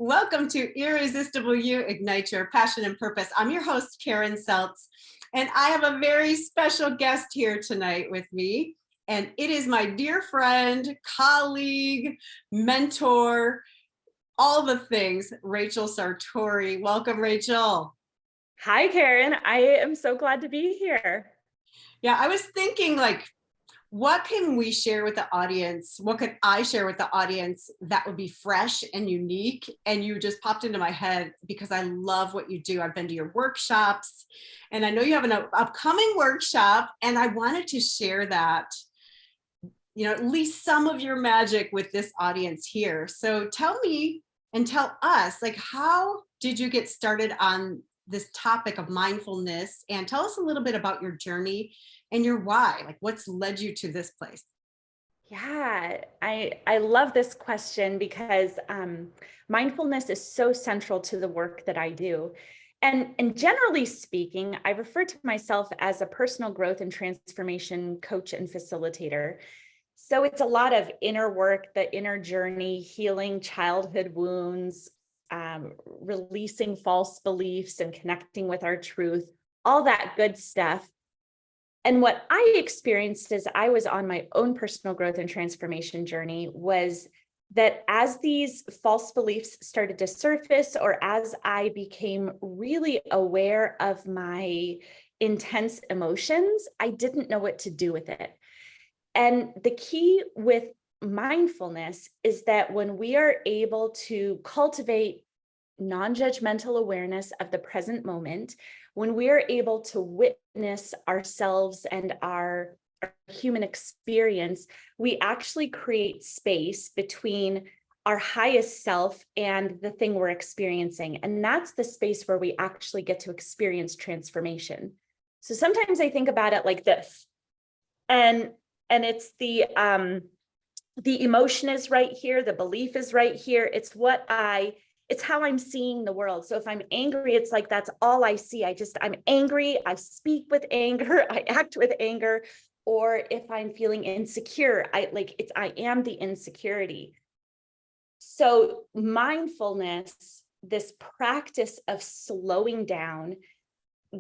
Welcome to Irresistible You, Ignite Your Passion and Purpose. I'm your host, Karen Seltz, and I have a very special guest here tonight with me. And it is my dear friend, colleague, mentor, all the things, Rachel Sartori. Welcome, Rachel. Hi, Karen. I am so glad to be here. Yeah, I was thinking what can we share with the audience? What could I share with the audience that would be fresh and unique? And you just popped into my head because I love what you do. I've been to your workshops and I know you have an upcoming workshop, and I wanted to share that, at least some of your magic with this audience here. So tell me and tell us, how did you get started on this topic of mindfulness? And tell us a little bit about your journey and your why, what's led you to this place? Yeah, I love this question because mindfulness is so central to the work that I do. And generally speaking, I refer to myself as a personal growth and transformation coach and facilitator. So it's a lot of inner work, the inner journey, healing childhood wounds, releasing false beliefs and connecting with our truth, all that good stuff. And what I experienced as I was on my own personal growth and transformation journey was that as these false beliefs started to surface, or as I became really aware of my intense emotions, I didn't know what to do with it. And the key with mindfulness is that when we are able to cultivate non-judgmental awareness of the present moment, when we are able to witness ourselves and our human experience, we actually create space between our highest self and the thing we're experiencing. And that's the space where we actually get to experience transformation. So sometimes I think about it like this, and it's the emotion is right here, the belief is right here. It's how I'm seeing the world. So if I'm angry, it's like, that's all I see. I'm angry. I speak with anger. I act with anger. Or if I'm feeling insecure, I am the insecurity. So mindfulness, this practice of slowing down,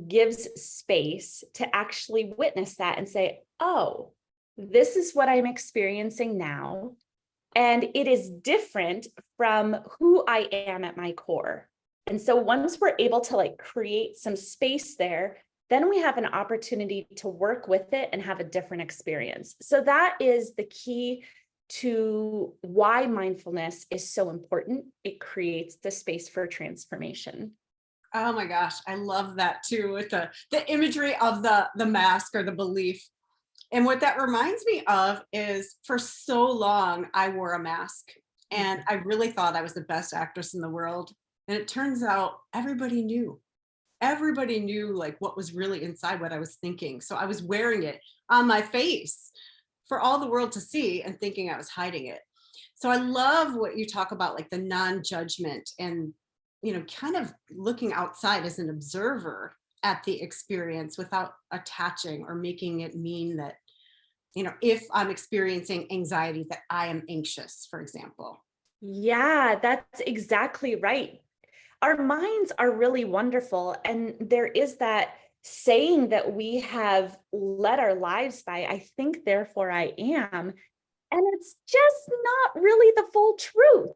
gives space to actually witness that and say, oh, this is what I'm experiencing now. And it is different from who I am at my core. And so once we're able to create some space there, then we have an opportunity to work with it and have a different experience. So that is the key to why mindfulness is so important. It creates the space for transformation. Oh my gosh, I love that too, with the imagery of the mask or the belief. And what that reminds me of is, for so long, I wore a mask and I really thought I was the best actress in the world. And it turns out everybody knew what was really inside, what I was thinking. So I was wearing it on my face for all the world to see and thinking I was hiding it. So I love what you talk about, the non-judgment and, kind of looking outside as an observer at the experience without attaching or making it mean that, if I'm experiencing anxiety, that I am anxious, for example. Yeah, that's exactly right. Our minds are really wonderful. And there is that saying that we have led our lives by, I think, therefore I am. And it's just not really the full truth.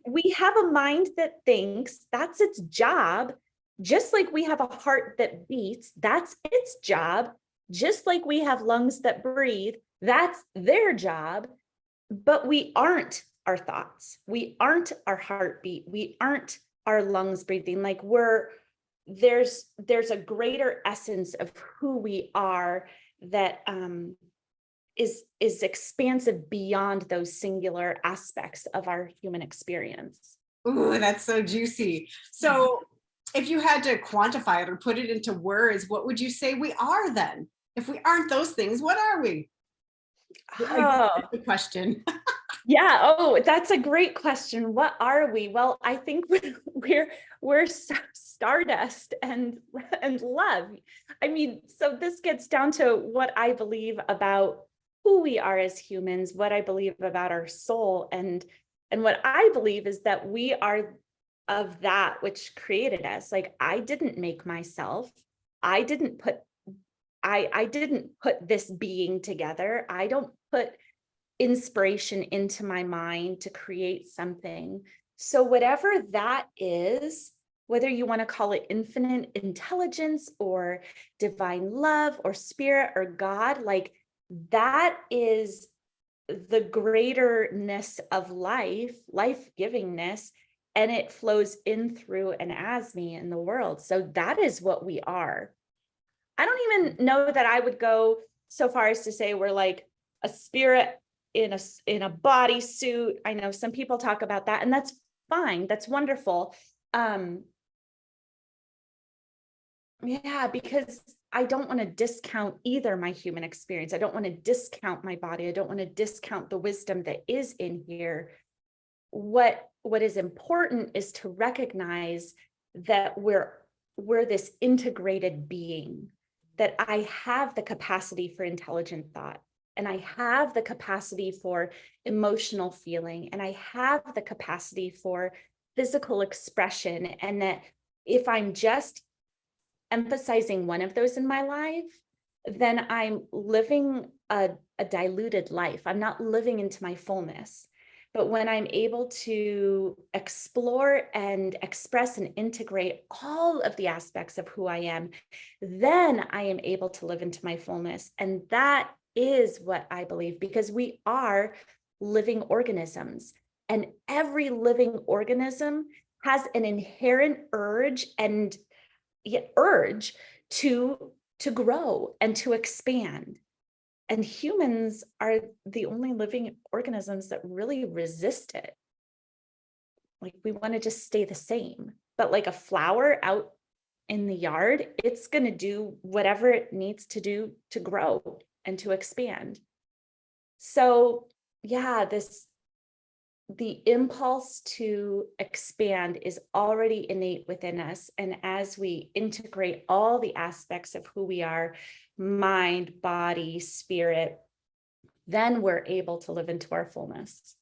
We have a mind that thinks, that's its job. Just like we have a heart that beats, that's its job. Just like we have lungs that breathe, that's their job. But we aren't our thoughts. We aren't our heartbeat. We aren't our lungs breathing. There's a greater essence of who we are that is expansive beyond those singular aspects of our human experience. Ooh, that's so juicy. So if you had to quantify it or put it into words, what would you say we are then? If we aren't those things, what are we? Oh, That's the question. yeah. Oh, that's a great question. What are we? Well, I think we're stardust and love. I mean, so this gets down to what I believe about who we are as humans, what I believe about our soul. And And what I believe is that we are of that which created us. Like, I didn't make myself. I didn't put I didn't put this being together. I don't put inspiration into my mind to create something. So whatever that is, whether you want to call it infinite intelligence or divine love or spirit or God, like, that is the greaterness of life, life-givingness, and it flows in, through, and as me in the world. So that is what we are. I don't even know that I would go so far as to say we're like a spirit in a bodysuit. I know some people talk about that, and that's fine. That's wonderful. Yeah, because I don't want to discount either my human experience. I don't want to discount my body. I don't want to discount the wisdom that is in here. What is important is to recognize that we're this integrated being, that I have the capacity for intelligent thought, and I have the capacity for emotional feeling, and I have the capacity for physical expression, and that if I'm just emphasizing one of those in my life, then I'm living a diluted life. I'm not living into my fullness. But when I'm able to explore and express and integrate all of the aspects of who I am, then I am able to live into my fullness. And that is what I believe, because we are living organisms, and every living organism has an inherent urge to grow and to expand. And humans are the only living organisms that really resist it. Like, we want to just stay the same. But like a flower out in the yard, it's going to do whatever it needs to do to grow and to expand. So yeah, the impulse to expand is already innate within us. And as we integrate all the aspects of who we are, mind, body, spirit, then we're able to live into our fullness.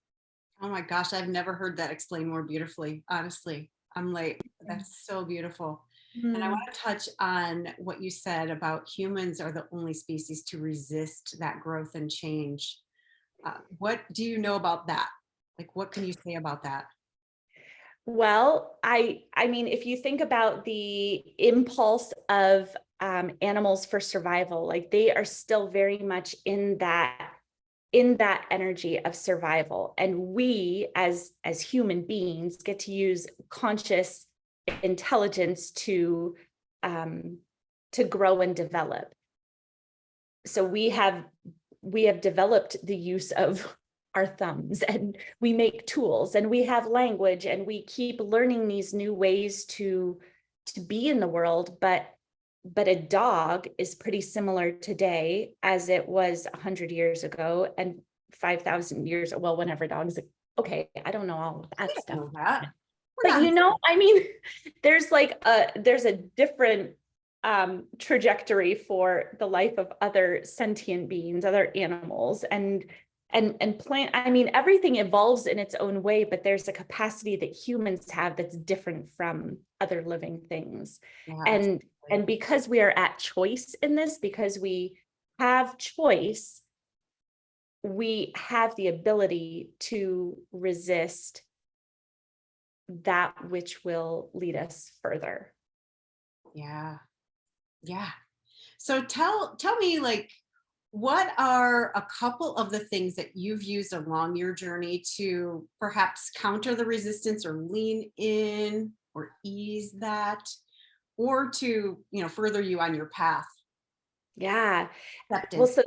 Oh my gosh, I've never heard that explained more beautifully. Honestly, I'm like, that's so beautiful. And I want to touch on what you said about humans are the only species to resist that growth and change. What do you know about that? Like, what can you say about that? Well, I mean, if you think about the impulse of animals for survival, like, they are still very much in that energy of survival, and we as human beings get to use conscious intelligence to grow and develop. So we have developed the use of our thumbs, and we make tools, and we have language, and we keep learning these new ways to be in the world. But a dog is pretty similar today as it was 100 years ago and 5,000 years. Well, whenever dogs, okay, I don't know all of I that didn't stuff. know that. But I mean, there's a different trajectory for the life of other sentient beings, other animals, and plant. I mean, everything evolves in its own way, but there's a capacity that humans have that's different from other living things. Yeah, And because we are at choice in this, because we have choice, we have the ability to resist that which will lead us further. yeah, yeah. So tell me, like, what are a couple of the things that you've used along your journey to perhaps counter the resistance or lean in or ease that, or to, further you on your path? Yeah. Well, Acceptance. so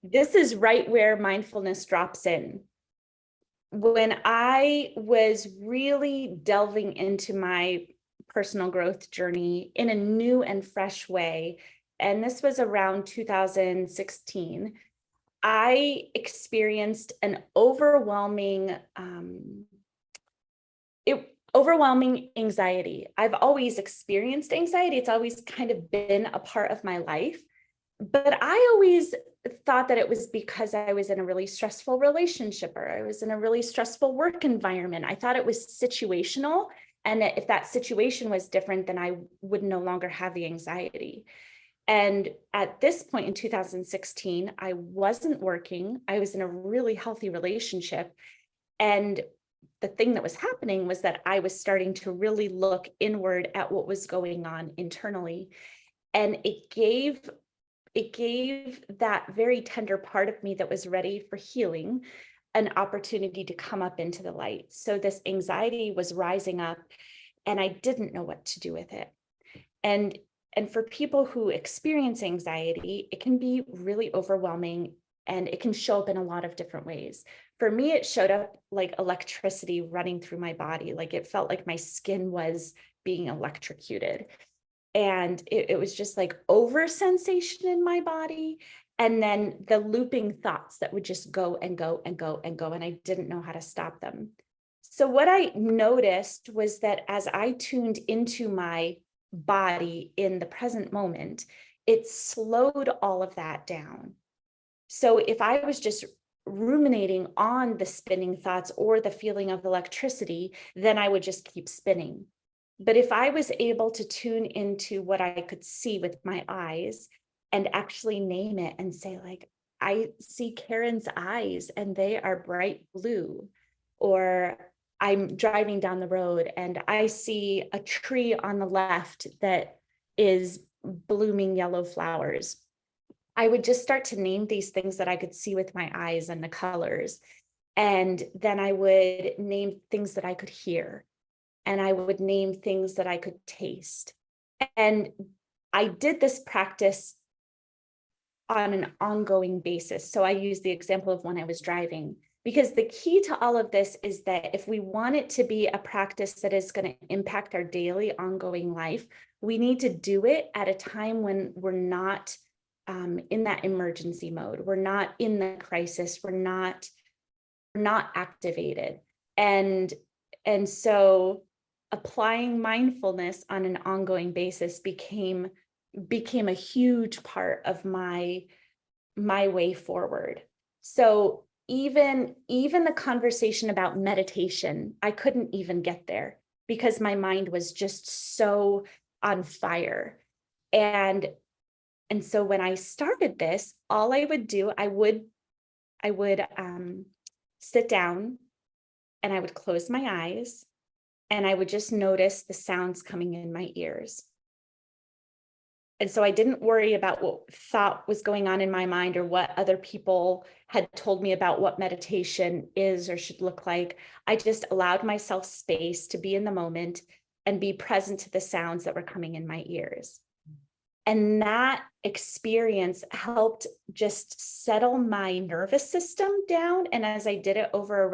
this is right where mindfulness drops in. When I was really delving into my personal growth journey in a new and fresh way, and this was around 2016, I experienced an overwhelming anxiety. I've always experienced anxiety. It's always kind of been a part of my life. but I always thought that it was because I was in a really stressful relationship or I was in a really stressful work environment. I thought it was situational. And that if that situation was different, then I would no longer have the anxiety. And at this point in 2016, I wasn't working. I was in a really healthy relationship. And the thing that was happening was that I was starting to really look inward at what was going on internally. And it gave that very tender part of me that was ready for healing an opportunity to come up into the light. So this anxiety was rising up and I didn't know what to do with it. And and for people who experience anxiety, it can be really overwhelming and it can show up in a lot of different ways. For me, it showed up like electricity running through my body. Like it felt like my skin was being electrocuted. And it was just like over sensation in my body. And then the looping thoughts that would just go and go and go and go. And I didn't know how to stop them. So what I noticed was that as I tuned into my body in the present moment, it slowed all of that down. So if I was just ruminating on the spinning thoughts or the feeling of electricity, then I would just keep spinning. But if I was able to tune into what I could see with my eyes and actually name it and say, like, I see Karen's eyes and they are bright blue, or I'm driving down the road and I see a tree on the left that is blooming yellow flowers. I would just start to name these things that I could see with my eyes and the colors. And then I would name things that I could hear. And I would name things that I could taste. And I did this practice on an ongoing basis. So I use the example of when I was driving, because the key to all of this is that if we want it to be a practice that is going to impact our daily ongoing life, we need to do it at a time when we're not in that emergency mode. We're not in the crisis. We're not activated. And so applying mindfulness on an ongoing basis became a huge part of my way forward. So even the conversation about meditation, I couldn't even get there because my mind was just so on fire. And so when I started this, all I would do, I would sit down and I would close my eyes and I would just notice the sounds coming in my ears. And so I didn't worry about what thought was going on in my mind or what other people had told me about what meditation is or should look like. I just allowed myself space to be in the moment and be present to the sounds that were coming in my ears. And that experience helped just settle my nervous system down. And as I did it over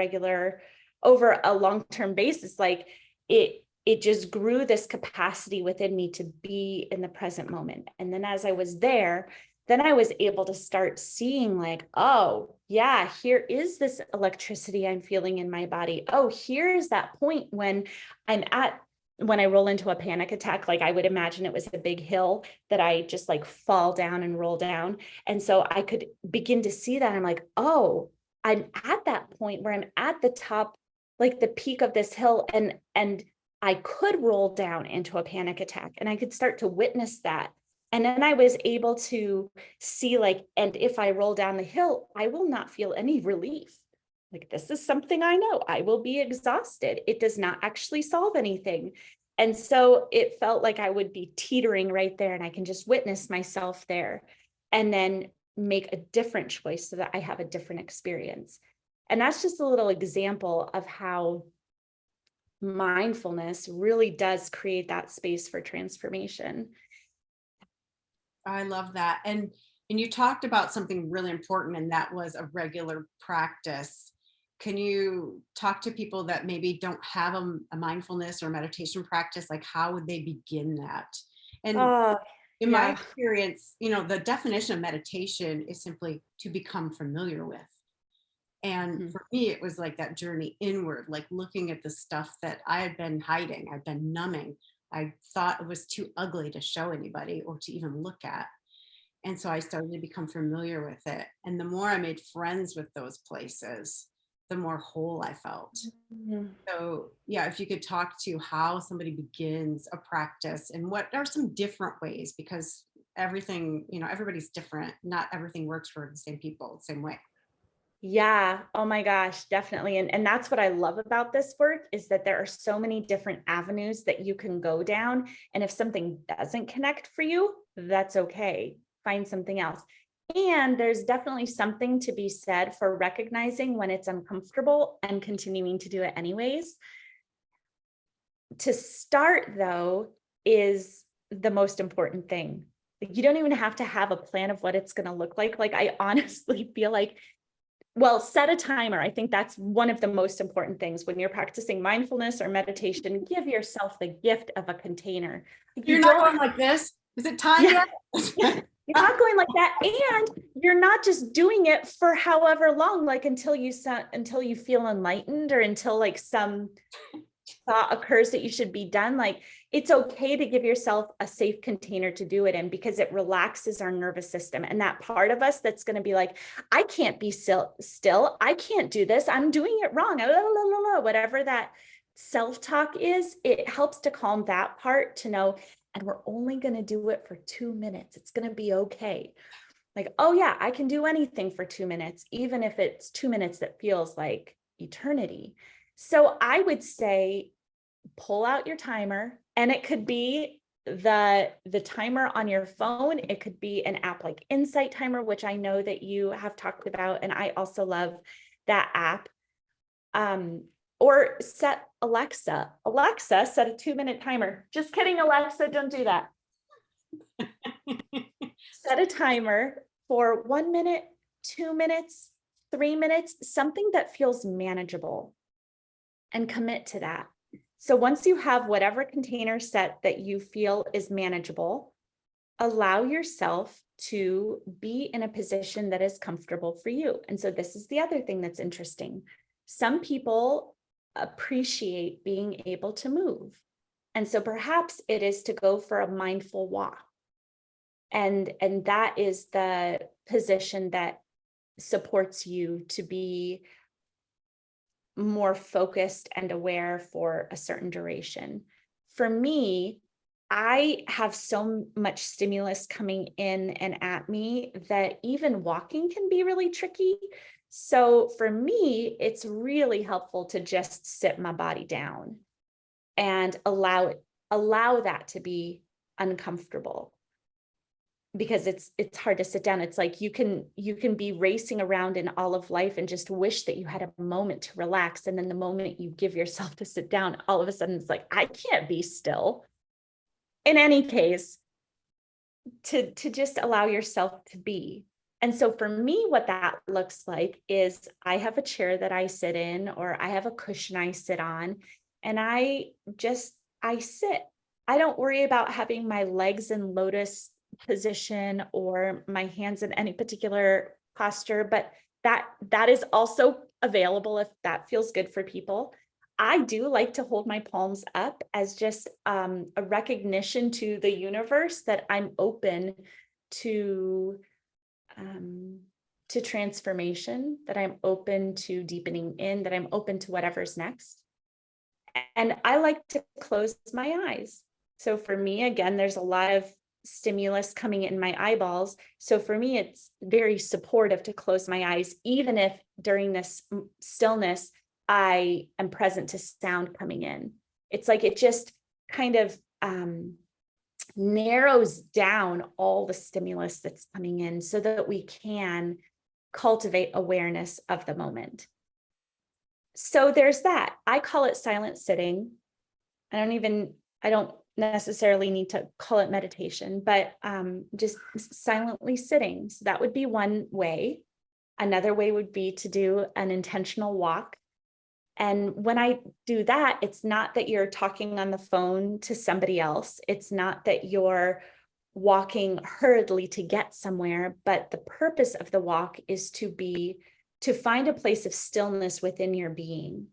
a long-term basis, like it just grew this capacity within me to be in the present moment. And then as I was there, then I was able to start seeing like, oh yeah, here is this electricity I'm feeling in my body. Oh, here's that point when I roll into a panic attack, like I would imagine it was a big hill that I just like fall down and roll down. And so I could begin to see that. I'm like, oh, I'm at that point where I'm at the top, like the peak of this hill. And I could roll down into a panic attack and I could start to witness that. And then I was able to see like, and if I roll down the hill, I will not feel any relief. Like, this is something I know. I will be exhausted. It does not actually solve anything. And so it felt like I would be teetering right there and I can just witness myself there and then make a different choice so that I have a different experience. And that's just a little example of how mindfulness really does create that space for transformation. I love that. And you talked about something really important, and that was a regular practice. Can you talk to people that maybe don't have a mindfulness or meditation practice? Like, how would they begin that? And Oh, in my yeah. experience, the definition of meditation is simply to become familiar with. And Mhm. for me, it was like that journey inward, like looking at the stuff that I had been hiding, I'd been numbing. I thought it was too ugly to show anybody or to even look at. And so I started to become familiar with it. And the more I made friends with those places, the more whole I felt. Mhm. So, yeah, if you could talk to how somebody begins a practice and what are some different ways, because everything, everybody's different. Not everything works for the same people the same way. Yeah. Oh my gosh, definitely. And that's what I love about this work is that there are so many different avenues that you can go down. And if something doesn't connect for you, that's okay. Find something else. And there's definitely something to be said for recognizing when it's uncomfortable and continuing to do it anyways. To start, though, is the most important thing. Like, you don't even have to have a plan of what it's going to look like. Like, I honestly feel like, well, set a timer. I think that's one of the most important things when you're practicing mindfulness or meditation. Give yourself the gift of a container. Like, you You're not don't, going like this. Is it time yeah, yet? you're not going like that, and you're not just doing it for however long, like until you feel enlightened or until like some thought occurs that you should be done. Like, it's okay to give yourself a safe container to do it in, because it relaxes our nervous system. And that part of us that's going to be like, I can't be still. I can't do this. I'm doing it wrong. Whatever that self-talk is, it helps to calm that part to know, and we're only going to do it for 2 minutes. It's going to be okay. Like, oh yeah, I can do anything for 2 minutes, even if it's 2 minutes that feels like eternity. So I would say pull out your timer, and it could be the timer on your phone. It could be an app like Insight Timer, which I know that you have talked about, and I also love that app. Or set Alexa, set a 2-minute timer. Just kidding, Alexa, don't do that. Set a timer for 1 minute, 2 minutes, 3 minutes, something that feels manageable, and commit to that. So once you have whatever container set that you feel is manageable, allow yourself to be in a position that is comfortable for you. And so this is the other thing that's interesting. Some people appreciate being able to move. And so perhaps it is to go for a mindful walk. And that is the position that supports you to be more focused and aware for a certain duration. For me, I have so much stimulus coming in and at me that even walking can be really tricky. So for me, it's really helpful to just sit my body down and allow that to be uncomfortable, because it's hard to sit down. It's like you can be racing around in all of life and just wish that you had a moment to relax. And then the moment you give yourself to sit down, all of a sudden it's like, I can't be still. In any case, to just allow yourself to be. And so for me, what that looks like is I have a chair that I sit in, or I have a cushion I sit on, and I sit. I don't worry about having my legs in lotus position or my hands in any particular posture, but that is also available if that feels good for people. I do like to hold my palms up as just a recognition to the universe that I'm open to transformation, that I'm open to deepening in, that I'm open to whatever's next. And I like to close my eyes. So for me, again, there's a lot of stimulus coming in my eyeballs. So for me, it's very supportive to close my eyes, even if during this stillness, I am present to sound coming in. It's like it just kind of narrows down all the stimulus that's coming in so that we can cultivate awareness of the moment. So there's that. I call it silent sitting. I don't necessarily need to call it meditation, but just silently sitting. So that would be one way. Another way would be to do an intentional walk. And when I do that, it's not that you're talking on the phone to somebody else. It's not that you're walking hurriedly to get somewhere, but the purpose of the walk is to find a place of stillness within your being.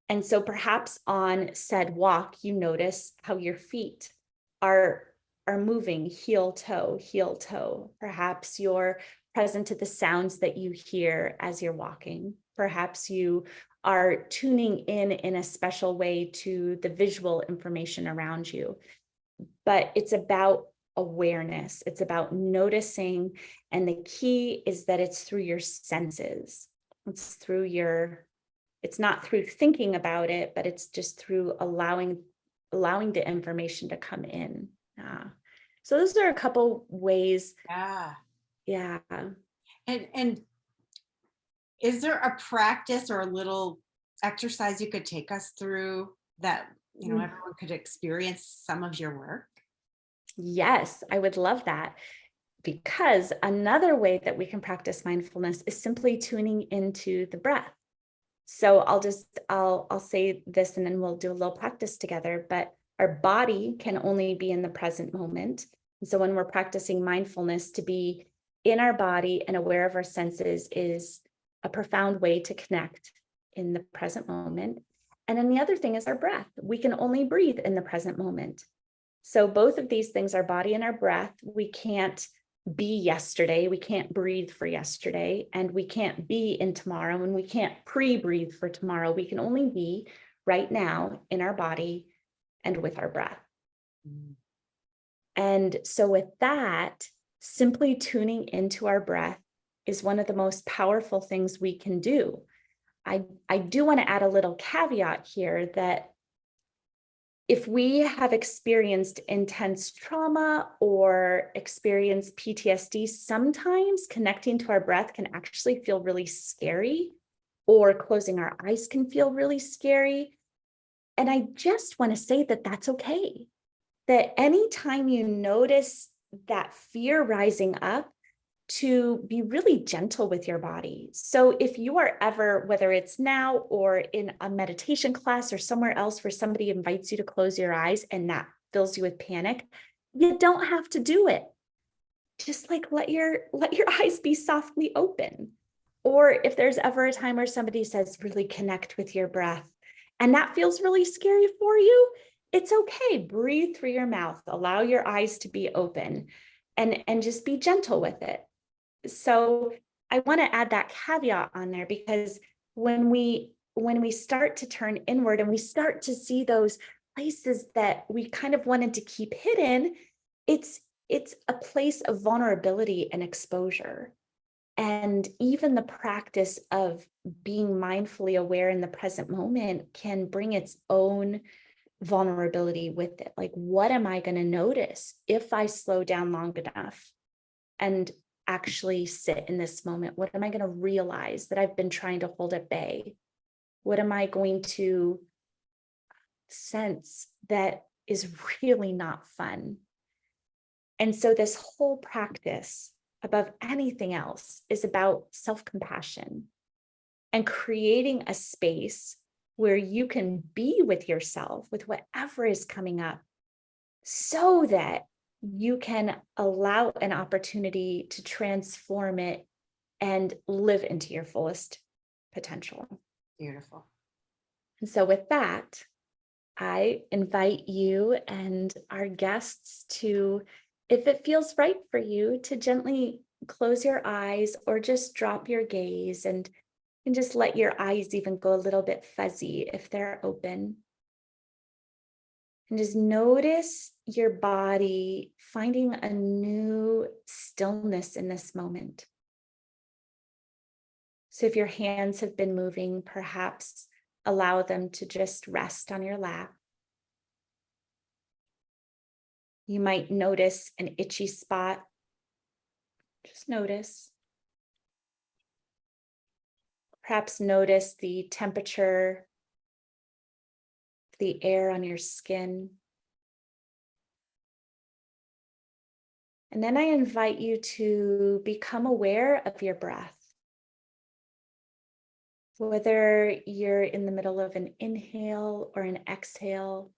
And so perhaps on said walk, you notice how your feet are are moving heel toe, heel toe. Perhaps you're present to the sounds that you hear as you're walking. Perhaps you are tuning in a special way to the visual information around you. But it's about awareness. It's about noticing. And the key is that it's through your senses. It's not through thinking about it, but it's just through allowing the information to come in. So those are a couple ways. Yeah. Yeah. And is there a practice or a little exercise you could take us through that, everyone could experience some of your work? Yes, I would love that. Because another way that we can practice mindfulness is simply tuning into the breath. So I'll say this and then we'll do a little practice together, but our body can only be in the present moment. And so when we're practicing mindfulness, to be in our body and aware of our senses is a profound way to connect in the present moment. And then the other thing is our breath. We can only breathe in the present moment. So both of these things, our body and our breath, we can't be yesterday, we can't breathe for yesterday, and we can't be in tomorrow, and we can't pre-breathe for tomorrow. We can only be right now in our body and with our breath. And so with that, simply tuning into our breath is one of the most powerful things we can do. I do want to add a little caveat here that if we have experienced intense trauma or experienced PTSD, sometimes connecting to our breath can actually feel really scary, or closing our eyes can feel really scary. And I just want to say that that's okay. That anytime you notice that fear rising up, to be really gentle with your body. So if you are ever, whether it's now or in a meditation class or somewhere else where somebody invites you to close your eyes and that fills you with panic, you don't have to do it. Just like let your eyes be softly open. Or if there's ever a time where somebody says, really connect with your breath, and that feels really scary for you, it's okay. Breathe through your mouth, allow your eyes to be open, and just be gentle with it. So I want to add that caveat on there, because when we start to turn inward and we start to see those places that we kind of wanted to keep hidden, it's a place of vulnerability and exposure. And even the practice of being mindfully aware in the present moment can bring its own vulnerability with it. Like, what am I going to notice if I slow down long enough and actually sit in this moment? What am I going to realize that I've been trying to hold at bay? What am I going to sense that is really not fun? And so this whole practice, above anything else, is about self-compassion and creating a space where you can be with yourself, with whatever is coming up, so that you can allow an opportunity to transform it and live into your fullest potential. Beautiful. And so with that, I invite you and our guests to, if it feels right for you, to gently close your eyes or just drop your gaze and just let your eyes even go a little bit fuzzy if they're open. And just notice your body finding a new stillness in this moment. So if your hands have been moving, perhaps allow them to just rest on your lap. You might notice an itchy spot. Just notice. Perhaps notice the temperature, the air on your skin. And then I invite you to become aware of your breath. Whether you're in the middle of an inhale or an exhale,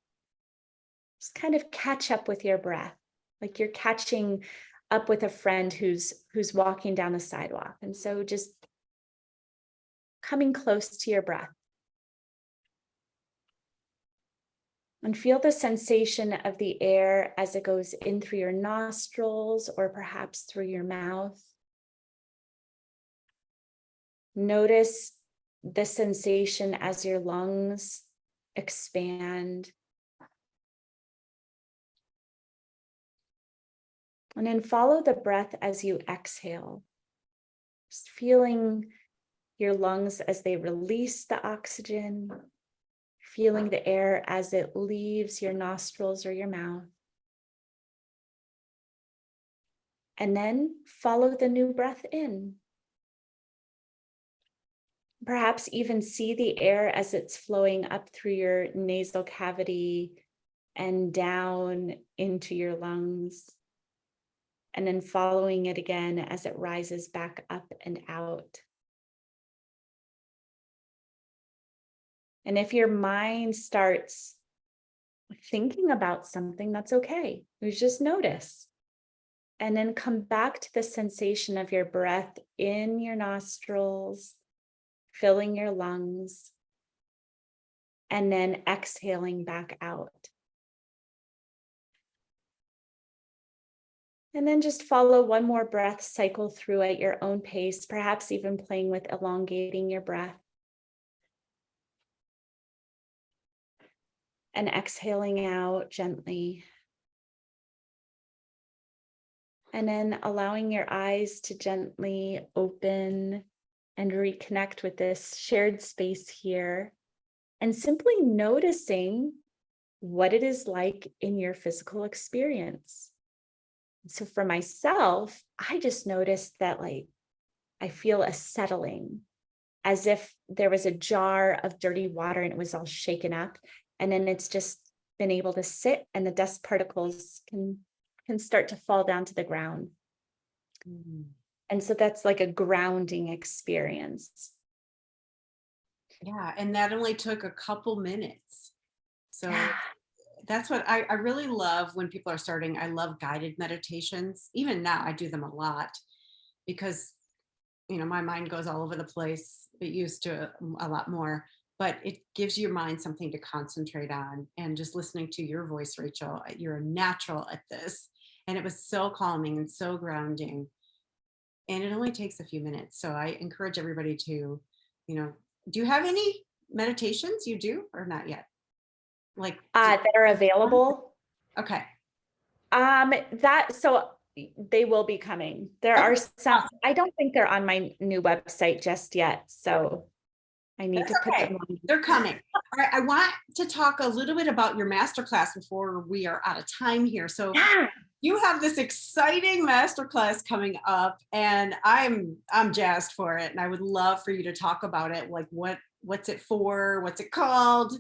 just kind of catch up with your breath, like you're catching up with a friend who's walking down the sidewalk. And so just coming close to your breath. And feel the sensation of the air as it goes in through your nostrils or perhaps through your mouth. Notice the sensation as your lungs expand. And then follow the breath as you exhale. Just feeling your lungs as they release the oxygen, feeling the air as it leaves your nostrils or your mouth. And then follow the new breath in. Perhaps even see the air as it's flowing up through your nasal cavity and down into your lungs. And then following it again as it rises back up and out. And if your mind starts thinking about something, that's okay. You just notice. And then come back to the sensation of your breath in your nostrils, filling your lungs, and then exhaling back out. And then just follow one more breath cycle through at your own pace, perhaps even playing with elongating your breath. And exhaling out gently. And then allowing your eyes to gently open and reconnect with this shared space here. And simply noticing what it is like in your physical experience. So for myself, I just noticed that I feel a settling, as if there was a jar of dirty water and it was all shaken up. And then it's just been able to sit and the dust particles can start to fall down to the ground. Mm. And so that's like a grounding experience. Yeah, and that only took a couple minutes. So Yeah. that's what I really love when people are starting. I love guided meditations. Even now, I do them a lot because, my mind goes all over the place. It used to a lot more, but it gives your mind something to concentrate on. And just listening to your voice, Rachel, you're a natural at this. And it was so calming and so grounding. And it only takes a few minutes. So I encourage everybody to, do you have any meditations you do or not yet? That are available. Okay. So they will be coming. There are some, I don't think they're on my new website just yet. So I need to put them on. They're coming. All right. I want to talk a little bit about your masterclass before we are out of time here. So you have this exciting masterclass coming up and I'm jazzed for it. And I would love for you to talk about it. Like what's it for? What's it called?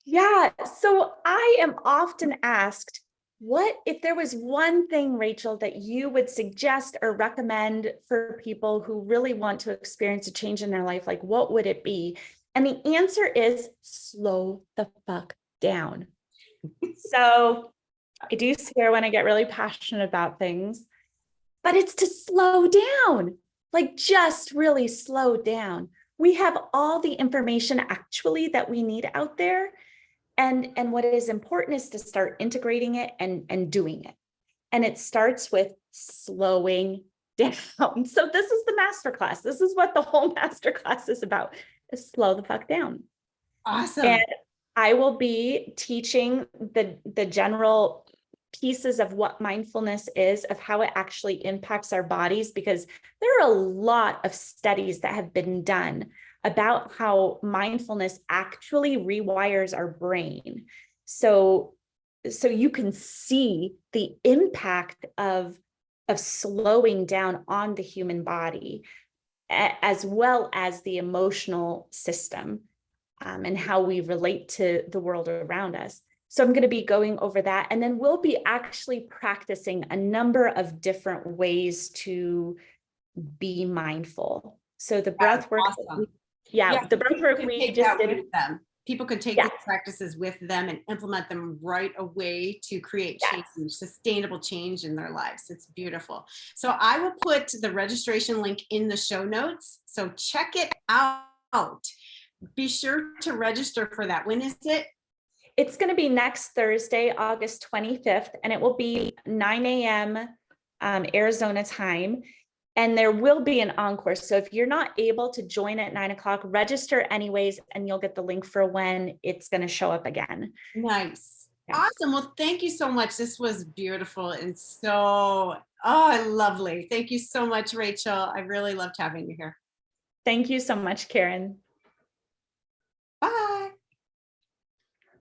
Yeah. So I am often asked, what if there was one thing, Rachel, that you would suggest or recommend for people who really want to experience a change in their life? Like, what would it be? And the answer is slow the fuck down. So I do swear when I get really passionate about things, but it's to slow down, like just really slow down. We have all the information actually that we need out there. And what is important is to start integrating it and doing it. And it starts with slowing down. So this is the masterclass. This is what the whole masterclass is about, is slow the fuck down. Awesome. And I will be teaching the general pieces of what mindfulness is, of how it actually impacts our bodies, because there are a lot of studies that have been done about how mindfulness actually rewires our brain. So you can see the impact of slowing down on the human body, as well as the emotional system, and how we relate to the world around us. So I'm going to be going over that. And then we'll be actually practicing a number of different ways to be mindful. So the breath work, awesome. the breath work we just did with them. People could take these practices with them and implement them right away to create change, sustainable change in their lives. It's beautiful. So I will put the registration link in the show notes. So check it out. Be sure to register for that. When is it? It's going to be next Thursday, August 25th, and it will be 9 a.m. Arizona time. And there will be an encore. So if you're not able to join at 9 o'clock, register anyways, and you'll get the link for when it's going to show up again. Nice. Yeah. Awesome. Well, thank you so much. This was beautiful and so, lovely. Thank you so much, Rachel. I really loved having you here. Thank you so much, Karen.